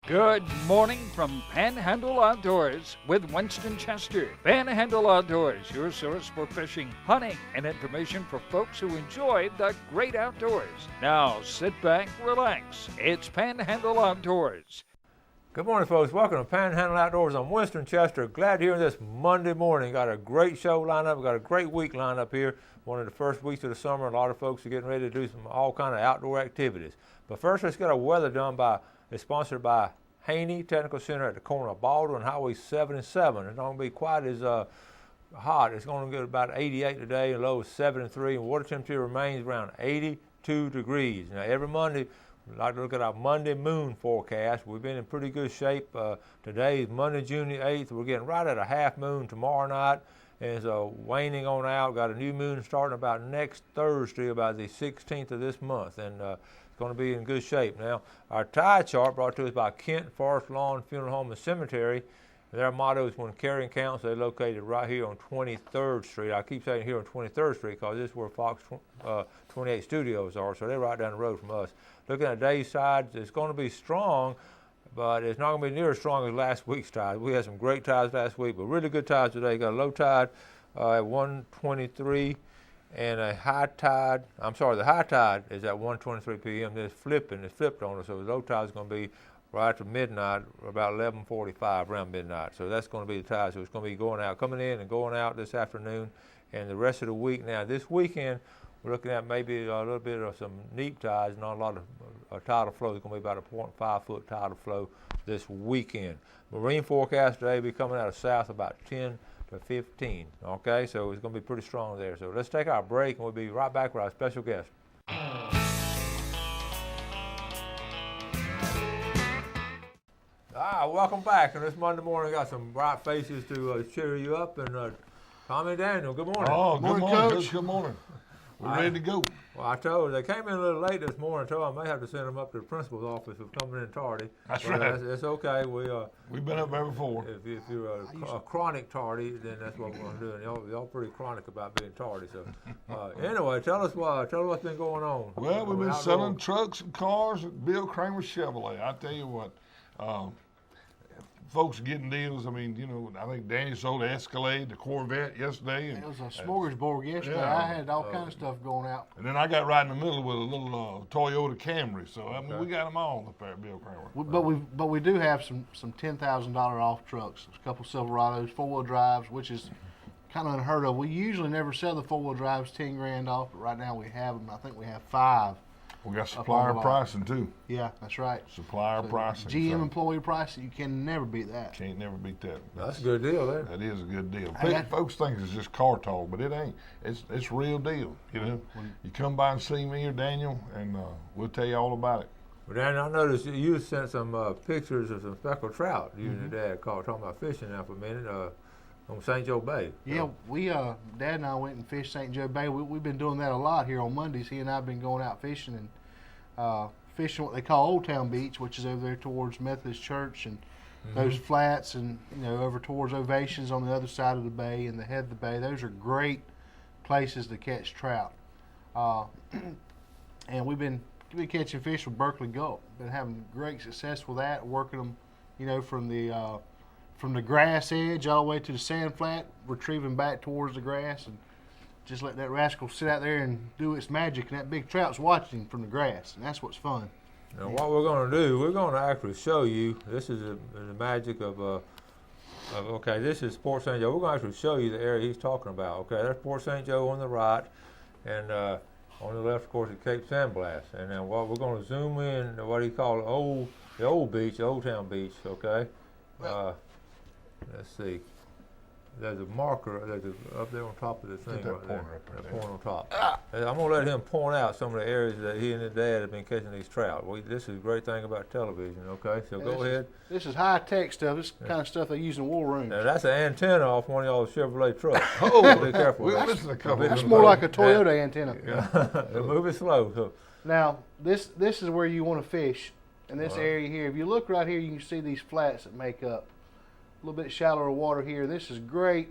Good morning from Panhandle Outdoors with Winston Chester. Panhandle Outdoors, your source for fishing, hunting, and information for folks who enjoy the great outdoors. Now sit back, relax. It's Panhandle Outdoors. Good morning, folks. Welcome to Panhandle Outdoors. I'm Winston Chester. Glad you're here this Monday morning. Got a great show lined up. We've got a great week lined up here. One of the first weeks of the summer. A lot of folks are getting ready to do all kind of outdoor activities. But first, let's get our weather done It's sponsored by Haney Technical Center at the corner of Baldwin Highway 7 and 7. It's not going to be quite as hot. It's going to get about 88 today, and low is 73, and water temperature remains around 82 degrees. Now, every Monday, we like to look at our Monday moon forecast. We've been in pretty good shape. Today is Monday, June the 8th. We're getting right at a half moon tomorrow night, and it's waning on out. Got a new moon starting about next Thursday, about the 16th of this month, and going to be in good shape. Now, our tide chart brought to us by Kent Forest Lawn Funeral Home and Cemetery. Their motto is when carrying counts. They're located right here on 23rd Street. I keep saying here on 23rd Street because this is where Fox 28 Studios are, so they're right down the road from us. Looking at day's tides, it's going to be strong, but it's not going to be near as strong as last week's tide. We had some great tides last week, but really good tides today. Got a low tide at 123. And the high tide is at 1:23 p.m. It's flipped on us, so the low tide is going to be right after midnight, about 11:45, around midnight. So that's going to be the tide. So it's going to be coming in and going out this afternoon, and the rest of the week. Now, this weekend, we're looking at maybe a little bit of some neap tides, not a lot of tidal flow. It's going to be about a 0.5 foot tidal flow this weekend. Marine forecast today will be coming out of south about 10 to 15. Okay, so it's going to be pretty strong there. So let's take our break, and we'll be right back with our special guest. Welcome back. And this Monday morning, got some bright faces to cheer you up. And Tommy and Daniel, good morning. Oh, good morning, Coach. Good morning. We're ready to go. Well, I told they came in a little late this morning. I told them I may have to send them up to the principal's office for coming in tardy. That's right. It's okay. We've been up there before. If you're a chronic tardy, then that's what we're going to do. And y'all pretty chronic about being tardy. So anyway, tell us what's been going on. Well, we've been selling trucks and cars at Bill Kramer Chevrolet. I tell you what, folks are getting deals. I mean, I think Danny sold the Escalade, the Corvette yesterday. It was a smorgasbord yesterday. Yeah. I had all kind of stuff going out. And then I got right in the middle with a little Toyota Camry. So I mean, we got them all up there at Bill Kramer. But we do have some $10,000 off trucks. A couple Silverados, 4-wheel drives, which is kind of unheard of. We usually never sell the 4-wheel drives $10,000 off, but right now we have them. I think we have 5. We got supplier pricing too. Yeah, that's right. Supplier pricing. GM employee pricing, you can never beat that. Can't never beat that. That's a good deal there. That is a good deal. Folks think it's just car talk, but it ain't. It's real deal. You come by and see me or Daniel, and we'll tell you all about it. Well, Daniel, I noticed you sent some pictures of some speckled trout. You and your dad talking about fishing now for a minute on St. Joe Bay. Yeah, we Dad and I went and fished St. Joe Bay. We've been doing that a lot here on Mondays. He and I have been going out fishing and fishing what they call Old Town Beach, which is over there towards Methodist Church and those flats, and over towards Ovations on the other side of the bay and the head of the bay. Those are great places to catch trout. And we've been catching fish with Berkeley Gulp. Been having great success with that, working them, from the grass edge all the way to the sand flat, retrieving back towards the grass, and just let that rascal sit out there and do its magic, and that big trout's watching from the grass, and that's what's fun. Now, what we're going to do, we're going to actually show you. This is the magic of okay, this is Port St. Joe. We're going to actually show you the area he's talking about. Okay, that's Port St. Joe on the right, and on the left, of course, is Cape San Blas. And then what we're going to zoom in to what he called the old beach, the Old Town Beach. Okay, let's see. There's a marker up there on top of the thing right there. That point on top. I'm going to let him point out some of the areas that he and his dad have been catching these trout. This is a great thing about television, okay? So go ahead. This is high-tech stuff. This kind of stuff they use in war rooms. Now, that's an antenna off one of y'all's Chevrolet trucks. Oh, be careful. That's more like a Toyota antenna. Yeah. Move it slow. So. Now, this is where you want to fish in this area here. If you look right here, you can see these flats that make up a little bit shallower water here. This is great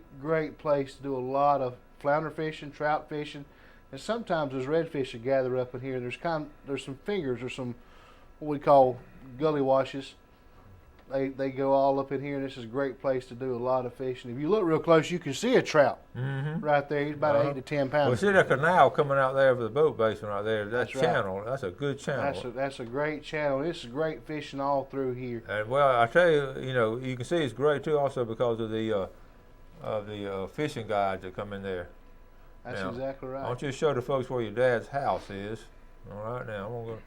place to do a lot of flounder fishing, trout fishing, and sometimes those redfish that gather up in here. There's some fingers or some what we call gully washes They go all up in here, and this is a great place to do a lot of fishing. If you look real close, you can see a trout right there. He's about 8 to 10 pounds. Well, see that canal coming out there over the boat basin right there. That That's right. channel, that's a good channel. That's a great channel. This is great fishing all through here. And well, I tell you, you can see it's great too, also because of the fishing guides that come in there. That's now, exactly right. Why don't you show the folks where your dad's house is? All right, now I'm gonna go.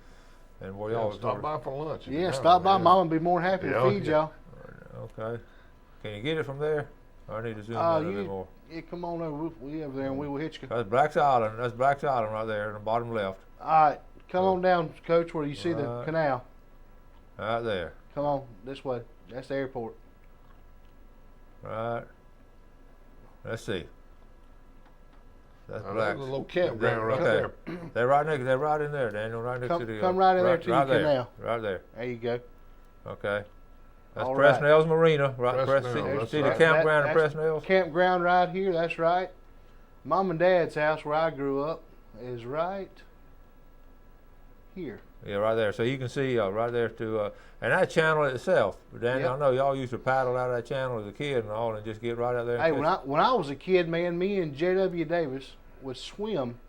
And where y'all stop by for lunch. Yeah, stop by. Mama would be more than happy to feed y'all. Okay. Can you get it from there? I need to zoom in a little bit more. Yeah, come on over. We over there and we will hit you. That's Black's Island. That's Black's Island right there in the bottom left. All right, come on down, Coach, where you see the canal. Right there. Come on, this way. That's the airport. Right. Let's see. That's Black's. There's a little campground right there. They're right next. They're right in there, Daniel. Right next to the. Come right in there to the canal. Right there. There you go. Okay. That's All Presnell's Marina. Right. Presnell, See the campground in Presnell's? Campground right here. That's right. Mom and Dad's house where I grew up is right here. Yeah, right there. So you can see right there to, and that channel itself, Daniel, I know y'all used to paddle out of that channel as a kid and all and just get right out there. Hey, when I was a kid, man, me and J.W. Davis would swim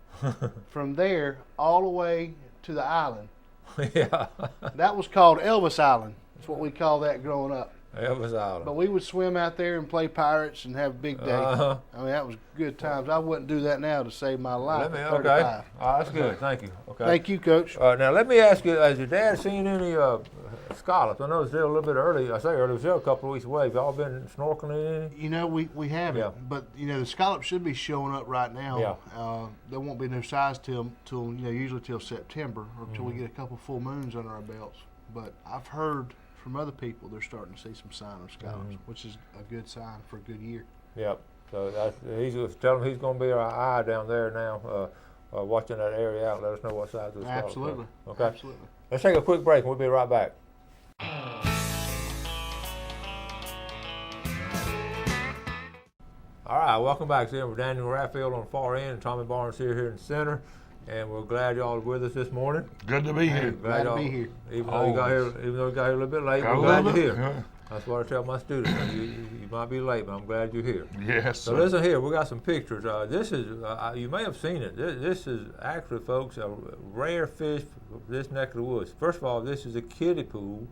from there all the way to the island. Yeah. That was called Elvis Island. That's what we called that growing up. Elvis Island. But we would swim out there and play pirates and have a big day. I mean, that was good times. I wouldn't do that now to save my life. Okay. That's good. Thank you. Okay. Thank you, Coach. Now, let me ask you, has your dad seen any scallops? I know it's still a little bit early. I say early, it's still a couple of weeks away. Have y'all been snorkeling any? You know, we haven't. Yeah. But, the scallops should be showing up right now. Yeah. There won't be no size till usually till September or till we get a couple full moons under our belts. But I've heard from other people they're starting to see some sign of scallops, which is a good sign for a good year. Yep. So he's just telling him he's going to be our eye down there now, watching that area out and let us know what size of the scallops are. Absolutely. Okay. Absolutely. Let's take a quick break and we'll be right back. All right, welcome back. We're Daniel Raffield on the far end and Tommy Barnes here in the center. And we're glad y'all are with us this morning. Good to be here. Glad to be here. Even though you got here a little bit late, we're glad you're here. Yeah. That's what I tell my students. You might be late, but I'm glad you're here. Yes. So listen here, we got some pictures. This is you may have seen it. This is actually, folks, a rare fish for this neck of the woods. First of all, this is a kiddie pool.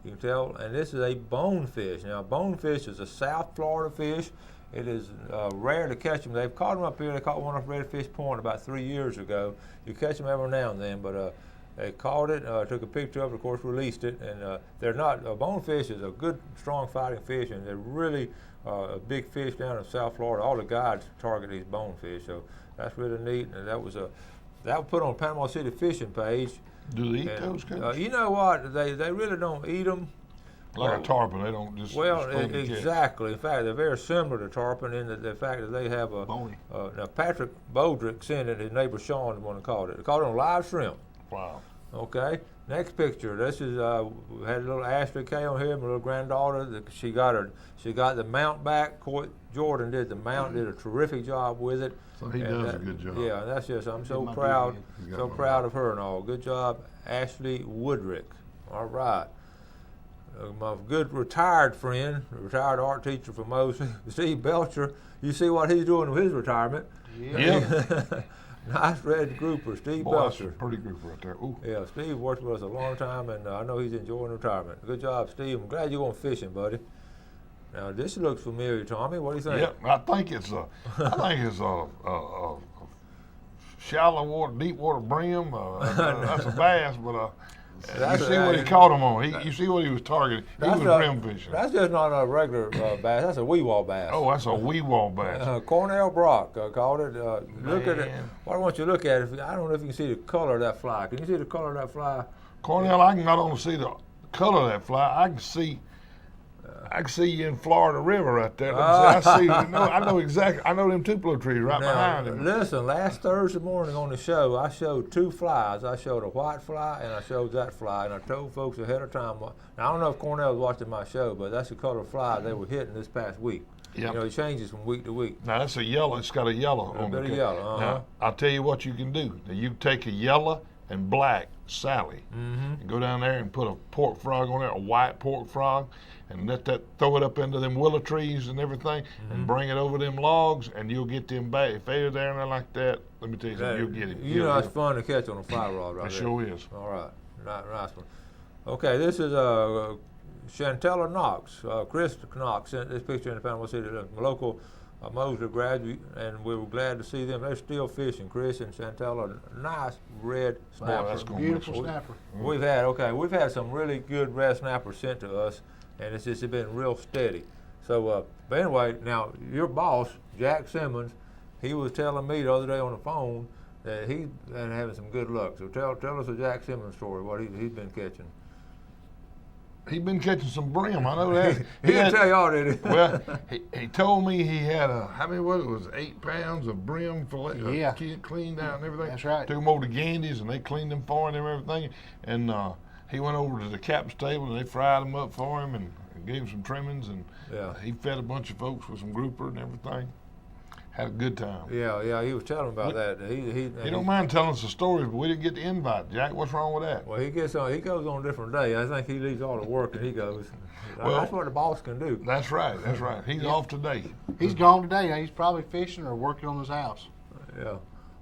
You can tell, and this is a bonefish. Now, bonefish is a South Florida fish. It is rare to catch them. They've caught them up here. They caught one off Redfish Point about 3 years ago. You catch them every now and then, but they caught it, took a picture of it, of course, released it, and they're not. Bonefish is a good, strong fighting fish, and they're really a big fish down in South Florida. All the guides target these bonefish, so that's really neat. And that was put on Panama City fishing page. Do they eat those, Coach? You know what? They really don't eat them. Like a tarpon, they don't just. Well, exactly. In fact, they're very similar to tarpon in the fact that they have a. Bony. Now, Patrick Bodrick sent it, his neighbor Sean is the one that caught it. They caught it on live shrimp. Wow. Okay. Next picture. This is we had a little Ashley Kay on here, my little granddaughter. She got the mount back. Court Jordan did the mount, did a terrific job with it. So he does a good job. Yeah, and that's just I'm so proud of her and all. Good job, Ashley Woodrick. All right. My good retired friend, retired art teacher for Moses, Steve Belcher. You see what he's doing with his retirement. Yeah. Nice red grouper, Steve Belcher. That's a pretty grouper right there. Ooh. Yeah, Steve worked with us a long time, and I know he's enjoying retirement. Good job, Steve. I'm glad you're going fishing, buddy. Now, this looks familiar, Tommy. What do you think? Yeah, I think it's a shallow water, deep water brim. That's a bass, but you see what he caught him on. You see what he was targeting. He was brim fishing. That's just not a regular bass. That's a weewall bass. Oh, that's a weewall bass. Cornell Brock caught it. Look at it. What I want you to look at it. I don't know if you can see the color of that fly. Can you see the color of that fly? Cornell, I can not only see the color of that fly, I can see you in Florida River right there. I know exactly. I know them tupelo trees right behind him. Listen, last Thursday morning on the show, I showed two flies. I showed a white fly and I showed that fly, and I told folks ahead of time. Now, I don't know if Cornell was watching my show, but that's the color of fly they were hitting this past week. Yep. It changes from week to week. Now, that's a yellow. It's got a yellow on it. A bit of yellow. Now, I'll tell you what you can do. Now, you take a yellow and black Sally. And go down there and put a pork frog on there, a white pork frog, and throw it up into them willow trees and everything, and bring it over them logs, and you'll get them back. If they're down there like that, let me tell you something, you'll get it. You know, it's fun to catch on a fly rod right It there. sure is. All right, nice one. Okay, this is Chantella Knox. Chris Knox sent this picture in the Panama City, a local Mosley graduate, and we were glad to see them. They're still fishing. Chris and Chantella, nice red snapper. that's gonna Beautiful be sweet. snapper. We've had some really good red snappers sent to us, and it's just been real steady. So, but anyway, now your boss, Jack Simmons, he was telling me the other day on the phone that he's been having some good luck. So tell us a Jack Simmons story, what he's been catching. He's been catching some brim, I know that. He didn't tell y'all, did he? Well, he told me he had how many was it? It was 8 pounds of brim fillet, Yeah. cleaned out and everything. That's right. Took them over to Gandy's and they cleaned them for him and everything. And he went over to the captain's table and they fried them up for him and gave him some trimmings, and he fed a bunch of folks with some grouper and everything. Had a good time. Yeah, he was telling about that. He don't mind telling us the stories, but we didn't get the invite. Jack, what's wrong with that? Well, he goes on a different day. I think he leaves all the work and he goes. Well, that's what the boss can do. That's right. He's off today. He's gone today. Now he's probably fishing or working on his house. Yeah.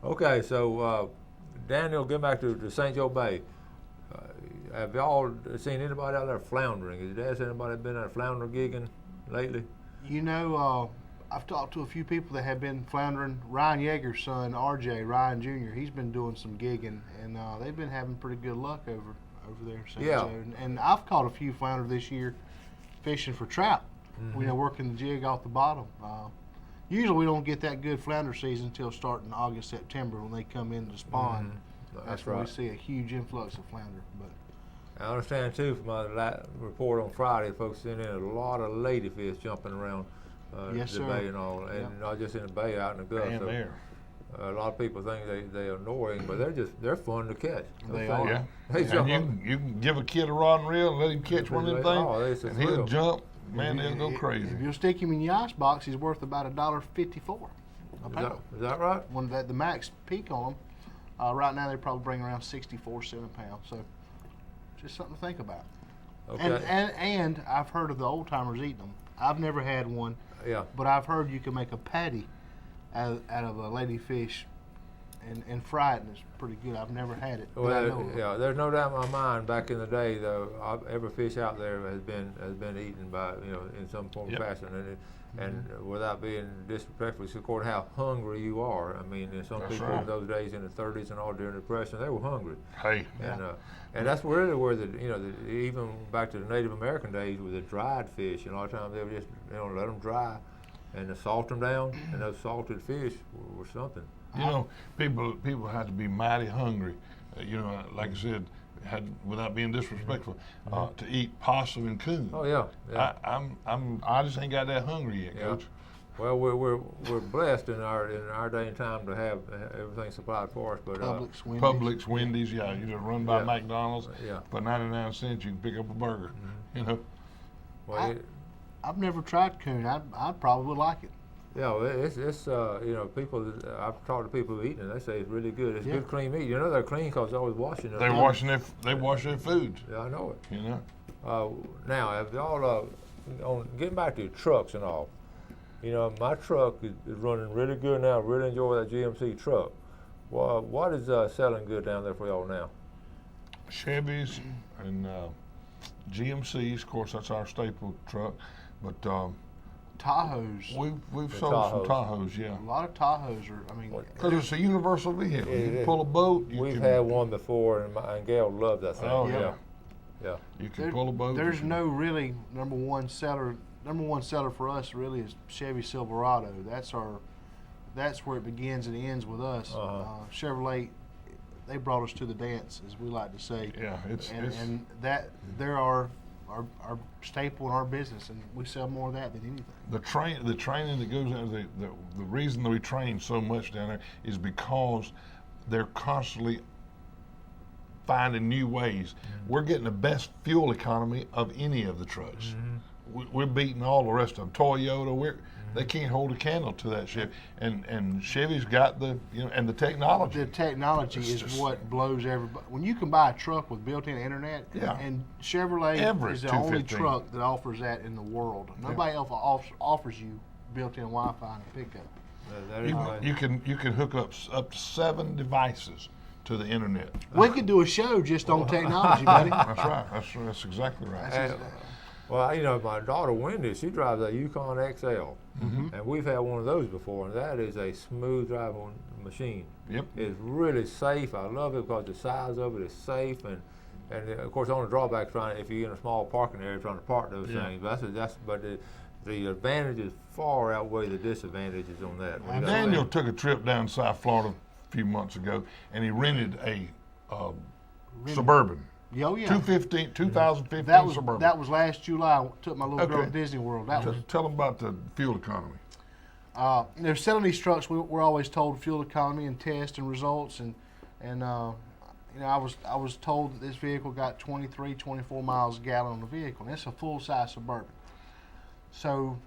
Okay, so Daniel, get back to St. Joe Bay. Have y'all seen anybody out there floundering? Has your dad seen anybody been out flounder gigging lately? You know, I've talked to a few people that have been floundering. Ryan Yeager's son, RJ, Ryan Jr., he's been doing some gigging, and they've been having pretty good luck over there in St. Joe. And I've caught a few flounder this year fishing for trout, working the jig off the bottom. Usually we don't get that good flounder season until starting August, September when they come in to spawn. That's when we see a huge influx of flounder. But I understand, too, from my report on Friday, folks sent in a lot of ladyfish jumping around Yes, the sir. bay and all, and not just in the bay, out in the Gulf. And So, there. a lot of people think they're annoying, but they're fun to catch. They fun. are. Yeah. They jump up. And you can give a kid a rod and reel and let him catch one of them it's a things, and he'll thrill. jump. Man, they'll go crazy. If you'll stick him in your ice box, he's worth about $1.54 a Is pound. that right? When the max peak on them, right now they probably bring around 64 cents a pound. So just something to think about. Okay. And I've heard of the old timers eating them. I've never had one, Yeah. but I've heard you can make a patty out of a ladyfish and fry it, and it's pretty good. I've never had it. but I know of it. Yeah. There's no doubt in my mind. Back in the day, though, every fish out there has been eaten by in some form or fashion, and without being disrespectful, it's according to how hungry you are. I mean, and some That's people right. in those days in the 30s and all during the Depression, they were hungry. Hey, And that's really where even back to the Native American days with the dried fish, a lot of times they would just let them dry and salt them down, and those salted fish were something. people had to be mighty hungry. Like I said, without being disrespectful, to eat possum and coon. Oh yeah. I just ain't got that hungry yet, Yeah. Coach. Well, we're blessed in our day and time to have everything supplied for us, but Publix, Wendy's. Wendy's, you just run by Yeah. McDonald's. Yeah. For 99 cents, you can pick up a burger. well, I've never tried coon. I probably would like it. well, it's people. I've talked to people who eat it, and they say it's really good. It's Yeah. good, clean meat. They're clean because they're always washing it. They wash their foods. Yeah, I know it. Now, if y'all on getting back to trucks and all, my truck is running really good now. Really enjoy that GMC truck. Well, what is selling good down there for y'all now? Chevys and GMCs, of course, that's our staple truck. But Tahoes. we've The sold some Tahoes. Tahoes, yeah. A lot of Tahoes are. Because it's a universal vehicle. You It can is. pull a boat. We've had one before, and Gail loved that thing. Oh, yeah. You can pull a boat. There's no really number one seller. Number one seller for us really is Chevy Silverado. That's where it begins and ends with us. Chevrolet, they brought us to the dance, as we like to say. Yeah, and that they're our staple in our business, and we sell more of that than anything. the training that goes on. The reason that we train so much down there is because they're constantly finding new ways. We're getting the best fuel economy of any of the trucks. we're beating all the rest of them. Toyota, they can't hold a candle to that Chevy. And Chevy's got the and the technology. The technology is what blows everybody. When you can buy a truck with built-in internet, and Chevrolet is the only truck that offers that in the world. Nobody else offers you built-in Wi-Fi in a pickup. You can hook up to 7 devices to the internet. We could do a show just on technology, buddy. That's right. That's exactly right. Well, my daughter Wendy, she drives a Yukon XL, and we've had one of those before, and that is a smooth driving machine. Yep. It's really safe. I love it because the size of it is safe, and of course, the only drawback is if you're in a small parking area trying to park those things. But the advantages far outweigh the disadvantages on that. Daniel took a trip down South Florida a few months ago, and he rented a Suburban. Oh, yeah. 2015 Suburban. That was last July. I took my little girl to Disney World. Tell them about the fuel economy. They're selling these trucks. We're always told fuel economy and test and results, and I was told that this vehicle got 23, 24 miles a gallon on the vehicle, and it's a full-size Suburban. So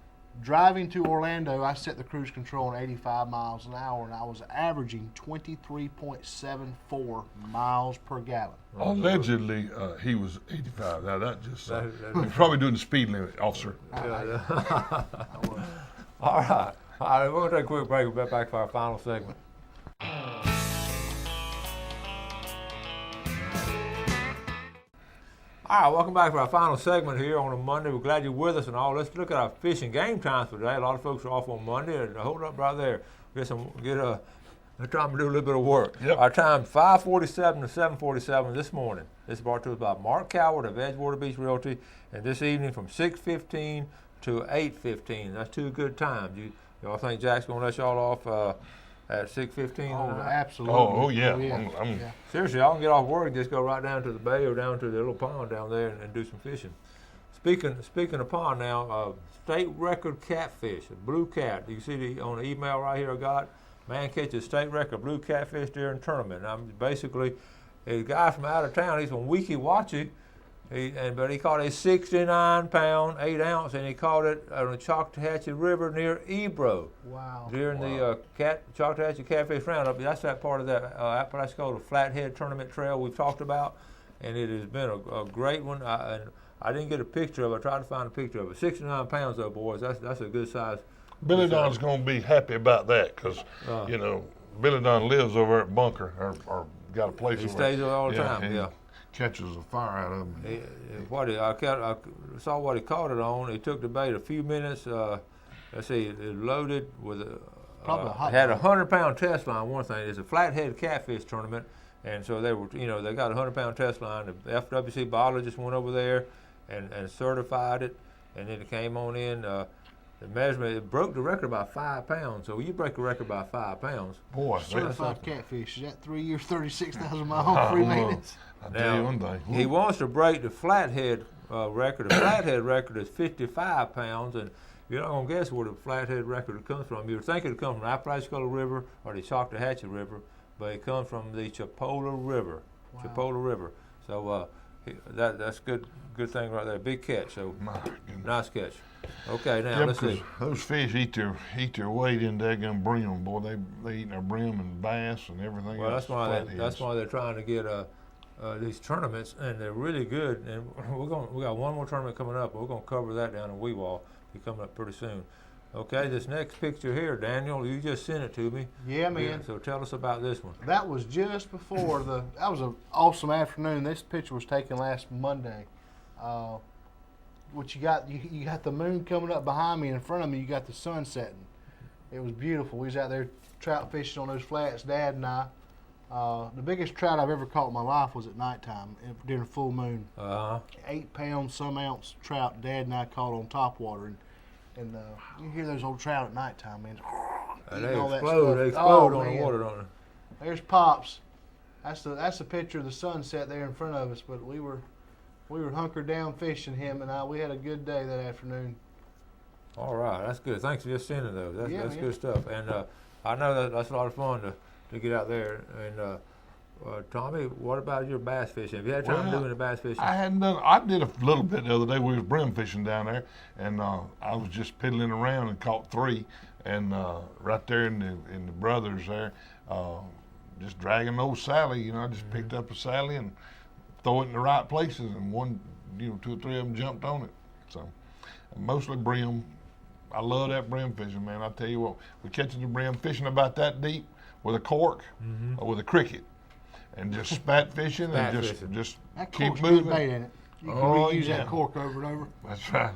driving to Orlando, I set the cruise control on 85 miles an hour, and I was averaging 23.74 miles per gallon. Allegedly, he was 85. Now that just he's probably doing the speed limit, officer. All right, we're going to take a quick break. We'll be back for our final segment. All right, welcome back for our final segment here on a Monday. We're glad you're with us and all. Let's look at our fishing game times for today. A lot of folks are off on Monday. And hold up right there. They're trying to do a little bit of work. Yep. Our time, 5:47 to 7:47 this morning. This is brought to us by Mark Coward of Edgewater Beach Realty. And this evening from 6:15 to 8:15. That's 2 good times. Y'all think Jack's going to let y'all off at 6:15? Oh, absolutely. Oh, yeah. Yeah. Seriously, y'all can get off work and just go right down to the bay or down to the little pond down there and do some fishing. Speaking of pond now, state record catfish, a blue cat. You see on the email right here I got, man catches state record blue catfish during tournament. Now, basically, a guy from out of town, he's from Weeki Wachee, but he caught a 69-pound, 8-ounce, and he caught it on the Choctawhatchee River near Ebro. Wow. During the Choctawhatchee Catfish Roundup. That's that part of that Apalachicola Flathead Tournament Trail we've talked about, and it has been a great one. I didn't get a picture of it. I tried to find a picture of it. 69 pounds, though, boys. That's a good size. Billy Don's going to be happy about that because, Billy Don lives over at Bunker or got a place He over stays there all the time, yeah. Catches a fire out of him. I saw what he caught it on. He took the bait a few minutes. Let's see, it loaded with had a 100-pound test line. One thing, it's a flathead catfish tournament, and so they got a 100-pound test line. The FWC biologist went over there and certified it, and then it came on in. The measurement, it broke the record by 5 pounds. So you break a record by 5 pounds. Boy, certified catfish. Is that 3 years, 36,000 miles free maintenance? I'll tell you one thing. He wants to break the flathead record. The flathead record is 55 pounds, and you're not going to guess where the flathead record comes from. You would think it would come from the Apalachicola River or the Choctawhatchee River, but it comes from the Chipola River. Wow. Chipola River. So that's good thing right there. Big catch. So nice catch. Okay, now let's see. Those fish eat their weight in daggum brim. Boy, they eat their brim and bass and everything. Well, that's why they're trying to get these tournaments, and they're really good. And we got one more tournament coming up. We're going to cover that down in Weewall. Be coming up pretty soon. Okay, this next picture here, Daniel, you just sent it to me. Yeah, man. Yeah, so tell us about this one. That was just before that was an awesome afternoon. This picture was taken last Monday. What you got the moon coming up behind me, and in front of me you got the sun setting. It was beautiful. We was out there trout fishing on those flats, Dad and I. The biggest trout I've ever caught in my life was at nighttime during full moon. 8 pound, some ounce trout Dad and I caught on topwater, and you hear those old trout at nighttime, man. They explode on the water, don't they? There's Pops. That's the picture of the sunset there in front of us. But we were hunkered down fishing, him and I. We had a good day that afternoon. All right, that's good. Thanks for just sending those. That's good stuff. And I know that's a lot of fun to get out there. And Tommy, what about your bass fishing? Have you had time to do any bass fishing? I hadn't done. I did a little bit the other day. We was brim fishing down there, and I was just piddling around and caught 3, and right there in the brothers there, just dragging old Sally. You know, I just picked up a Sally and throw it in the right places, and 2 or 3 of them jumped on it. So mostly brim. I love that brim fishing, man. I tell you what, we're catching the brim fishing about that deep with a cork or with a cricket. And just spat fishing and just That keep cork's moving. good bait in it. You can reuse that cork over and over. That's right.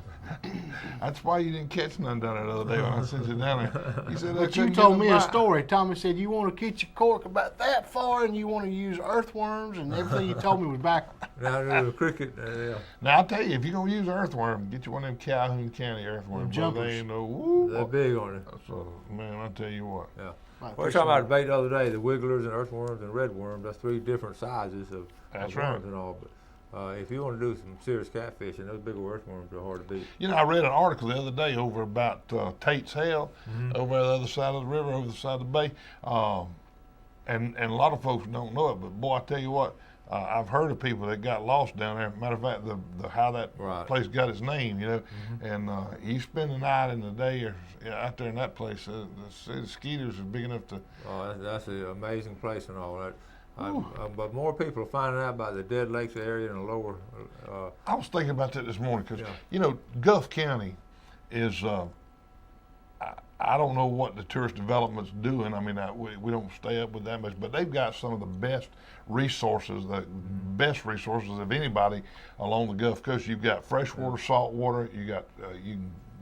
That's why you didn't catch none down there the other day when I sent you down there. You said, But you told me a story. Tommy said you want to catch a cork about that far and you want to use earthworms, and everything you told me was backwards. Now the cricket. Yeah. Now I'll tell you, if you're gonna use earthworm, get you one of them Calhoun County earthworms. Jumpers. They ain't no woo. They're big on it. So man, I tell you what. Yeah. Like We were talking about the bait the other day, the wigglers and earthworms and redworms. That's 3 different sizes of That's worms right. and all. But if you want to do some serious catfishing, those big earthworms are hard to beat. You know, I read an article the other day over about Tate's Hell, over the other side of the river, over the side of the bay, and a lot of folks don't know it. But boy, I tell you what, I've heard of people that got lost down there. Matter of fact, the how that place got its name, you know, and you spend the night and the day or out there in that place. The skeeters are big enough to. Oh, that's an amazing place and all that. But more people are finding out about the Dead Lakes area and the lower. I was thinking about that this morning because you know Gulf County is. I don't know what the tourist development's doing. I mean, we don't stay up with that much, but they've got some of the best resources, best resources of anybody along the Gulf Coast. You've got freshwater, saltwater. You got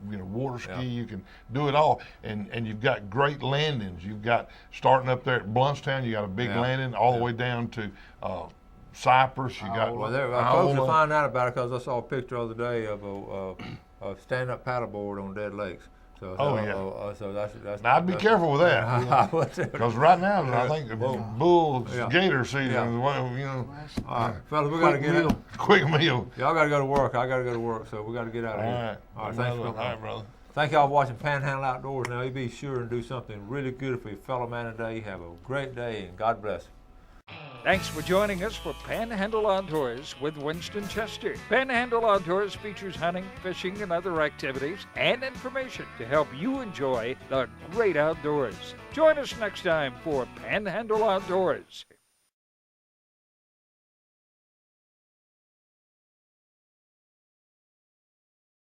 water ski. You can do it all, and you've got great landings. You've got starting up there at Bluntstown. You got a big landing all the way down to Cypress. You got folks will find out about it because I saw a picture the other day of a stand-up paddleboard on Dead Lakes. So, so that's. Now I'd be careful with that, because right now I think the bull gator season. Well, you know. All right, fellas, we gotta get out. Quick meal. Y'all gotta go to work. I gotta go to work, so we gotta get out of here. All right, thanks for coming. All right, brother. Thank y'all for watching Panhandle Outdoors. Now you be sure and do something really good for your fellow man today. Have a great day and God bless. Thanks for joining us for Panhandle Outdoors with Winston Chester. Panhandle Outdoors features hunting, fishing, and other activities and information to help you enjoy the great outdoors. Join us next time for Panhandle Outdoors.